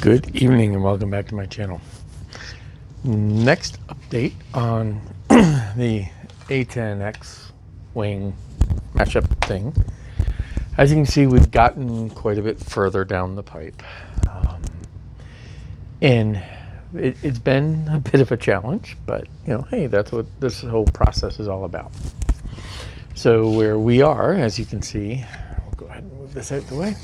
Good evening and welcome back to my channel. Next update on the A-10 Xwing matchup thing. As you can see, we've gotten quite a bit further down the pipe. And it's been a bit of a challenge, but hey, that's what this whole process is all about. So where we are, as you can see, we'll go ahead and move this out of the way,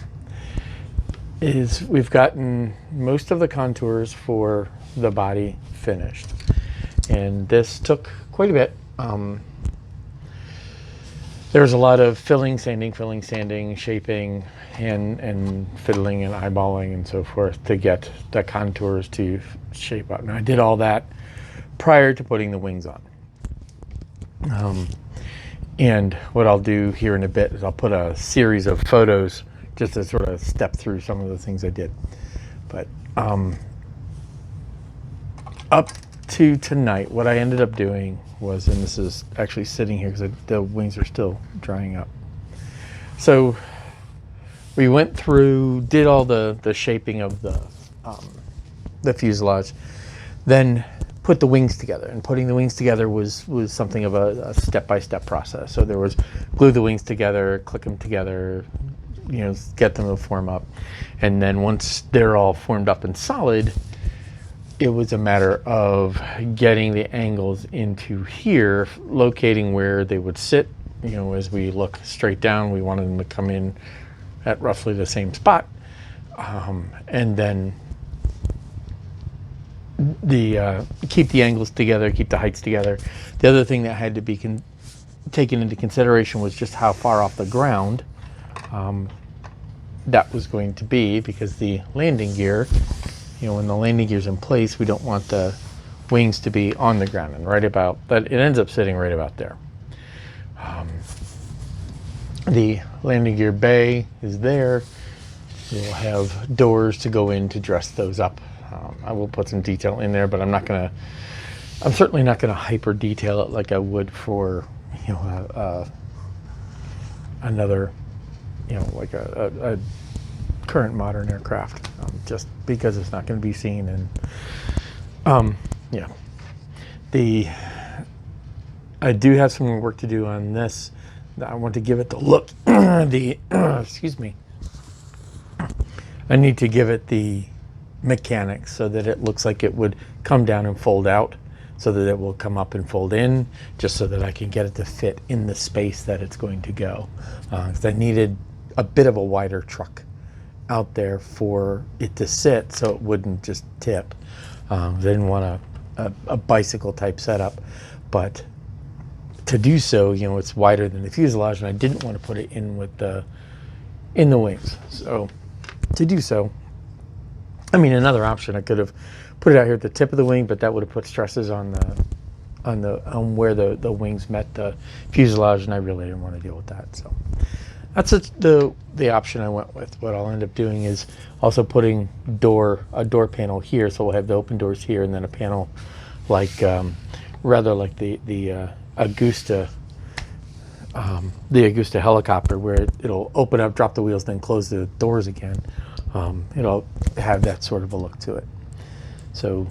is we've gotten most of the contours for the body finished. And this took quite a bit. There was a lot of filling, sanding, shaping, and fiddling and eyeballing and so forth to get the contours to shape up. And I did all that prior to putting the wings on. And what I'll do here in a bit is I'll put a series of photos just to sort of step through some of the things I did. But up to tonight, what I ended up doing was, and this is actually sitting here because the wings are still drying up. So we went through, did all the shaping of the fuselage, then put the wings together. And putting the wings together was something of a step-by-step process. So there was glue the wings together, click them together, get them to form up. And then once they're all formed up and solid, it was a matter of getting the angles into here, locating where they would sit. As we look straight down, we wanted them to come in at roughly the same spot. And then keep the angles together, keep the heights together. The other thing that had to be taken into consideration was just how far off the ground that was going to be, because the landing gear, when the landing gear's in place, we don't want the wings to be on the ground, and right about that, it ends up sitting right about there. The landing gear bay is there. We'll have doors to go in to dress those up. I will put some detail in there, but I'm certainly not gonna hyper detail it like I would for another like a current modern aircraft, just because it's not going to be seen. And I do have some more work to do on this. I want to give it the look. Excuse me. I need to give it the mechanics so that it looks like it would come down and fold out, so that it will come up and fold in, just so that I can get it to fit in the space that it's going to go. Because I needed a bit of a wider truck out there for it to sit so it wouldn't just tip. I didn't want a bicycle type setup, but to do so, it's wider than the fuselage, and I didn't want to put it in the wings. So to do so, another option, I could have put it out here at the tip of the wing, but that would have put stresses on where the wings met the fuselage, and I really didn't want to deal with that. So that's the option I went with. What I'll end up doing is also putting a door panel here, so we'll have the open doors here, and then a panel like rather like the Augusta helicopter, where it'll open up, drop the wheels, then close the doors again. It'll have that sort of a look to it. So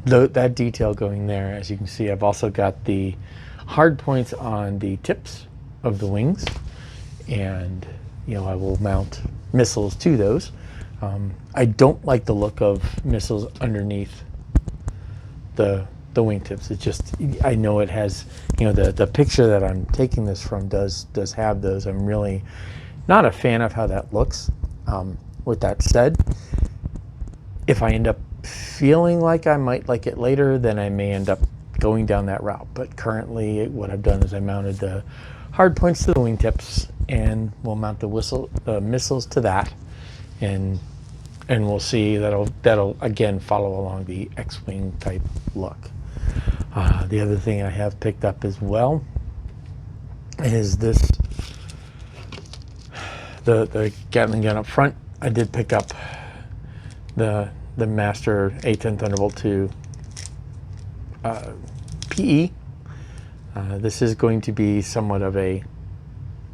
that detail going there, as you can see, I've also got the hard points on the tips of the wings, and I will mount missiles to those. I don't like the look of missiles underneath the wingtips. It's just, I know it has, the picture that I'm taking this from does have those. I'm really not a fan of how that looks. With that said, if I end up feeling like I might like it later, then I may end up going down that route. But currently what I've done is I mounted the hard points to the wingtips, and we'll mount the missiles to that, and we'll see. That'll again follow along the X-Wing type look. The other thing I have picked up as well is this, the Gatling gun up front. I did pick up the Master A-10 Thunderbolt 2 PE. This is going to be somewhat of a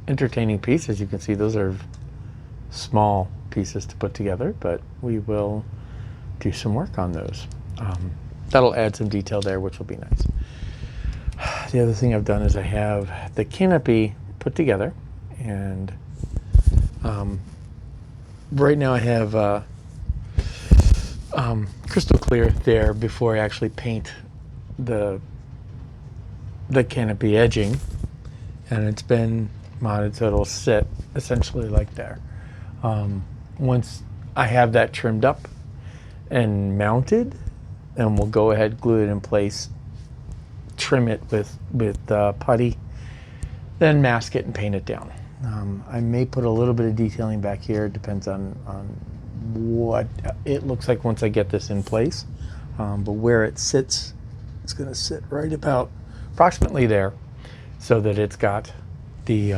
entertaining piece. As you can see, those are small pieces to put together, but we will do some work on those. That'll add some detail there, which will be nice. The other thing I've done is I have the canopy put together, and right now I have crystal clear there before I actually paint the canopy edging, and it's been modded so it'll sit essentially like there. Once I have that trimmed up and mounted, and we'll go ahead, glue it in place, trim it with putty, then mask it and paint it down. I may put a little bit of detailing back here. It depends on what it looks like once I get this in place. But where it sits, it's going to sit right about approximately there, so that it's got the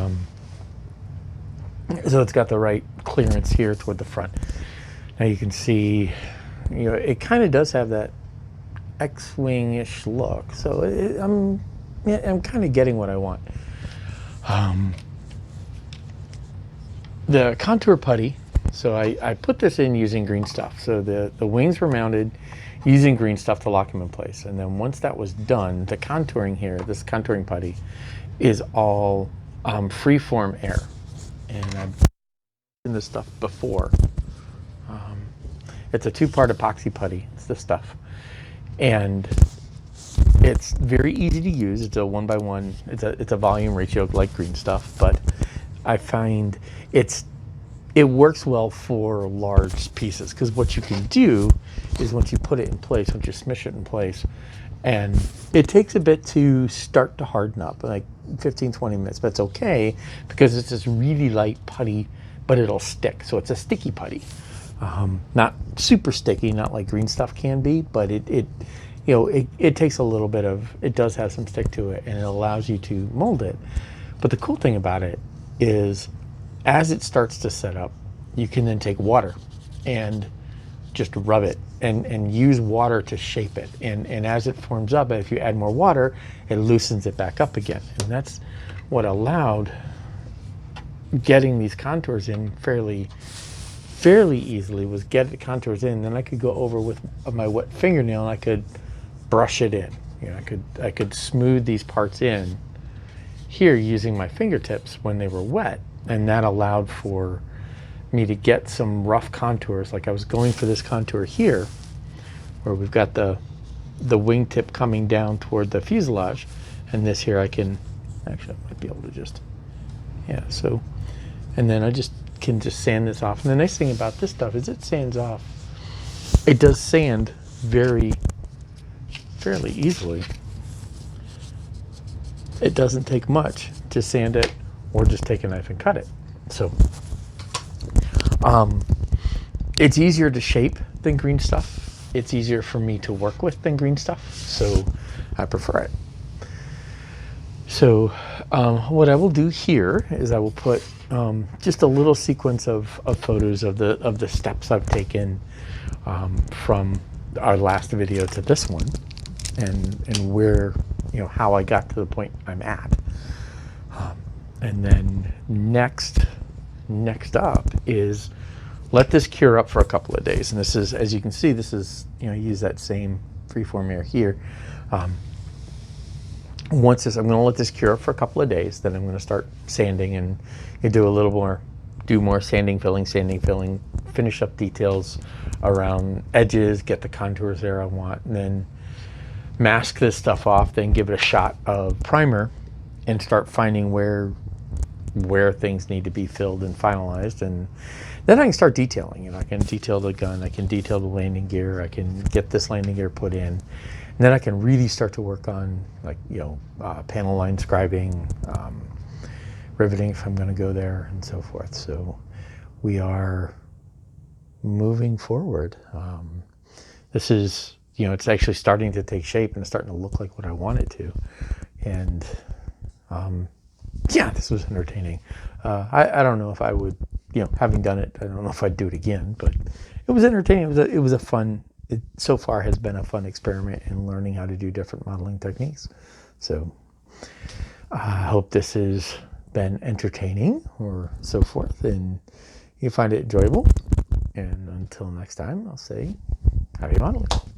right clearance here toward the front. Now you can see, it kind of does have that Xwing-ish look. So I'm kind of getting what I want. The contour putty, so I put this in using green stuff. So the wings were mounted using green stuff to lock them in place. And then once that was done, the contouring here, this contouring putty, is all free-form air. And I've done this stuff before. It's a two-part epoxy putty. It's this stuff. And it's very easy to use. It's a 1:1. It's a volume ratio like green stuff, but I find it works well for large pieces, because what you can do is once you put it in place, once you smush it in place, and it takes a bit to start to harden up, like 15-20 minutes, but it's okay because it's this really light putty, but it'll stick. So it's a sticky putty. Not super sticky, not like green stuff can be, but it takes a little bit of, it does have some stick to it, and it allows you to mold it. But the cool thing about it is, as it starts to set up, you can then take water and just rub it and use water to shape it. And as it forms up, if you add more water, it loosens it back up again. And that's what allowed getting these contours in fairly easily, was get the contours in, then I could go over with my wet fingernail and I could brush it in. I could smooth these parts in here using my fingertips when they were wet, and that allowed for me to get some rough contours. Like I was going for this contour here, where we've got the wingtip coming down toward the fuselage, and this here I might be able to just, so, and then I can sand this off. And the nice thing about this stuff is it sands off. It does sand fairly easily. It doesn't take much to sand it, or just take a knife and cut it. So it's easier to shape than green stuff. It's easier for me to work with than green stuff, so I prefer it. So what I will do here is I will put just a little sequence of photos of the steps I've taken from our last video to this one, and where, how I got to the point I'm at. And then next up is let this cure up for a couple of days. And this is, as you can see, this is, use that same freeform air here. Once I'm going to let this cure up for a couple of days, then I'm going to start sanding and do more sanding, filling, finish up details around edges, get the contours there I want, and then mask this stuff off, then give it a shot of primer and start finding where things need to be filled and finalized. And then I can start detailing. I can detail the gun, I can detail the landing gear, I can get this landing gear put in. And then I can really start to work on, like, panel line scribing, riveting if I'm going to go there, and so forth. So we are moving forward. This is, it's actually starting to take shape and it's starting to look like what I want it to. And this was entertaining. I don't know if I would, having done it, I don't know if I'd do it again, but it was entertaining. It was a fun, it so far has been a fun experiment in learning how to do different modeling techniques. So I hope this has been entertaining or so forth, and you find it enjoyable. And until next time, I'll say Happy modeling.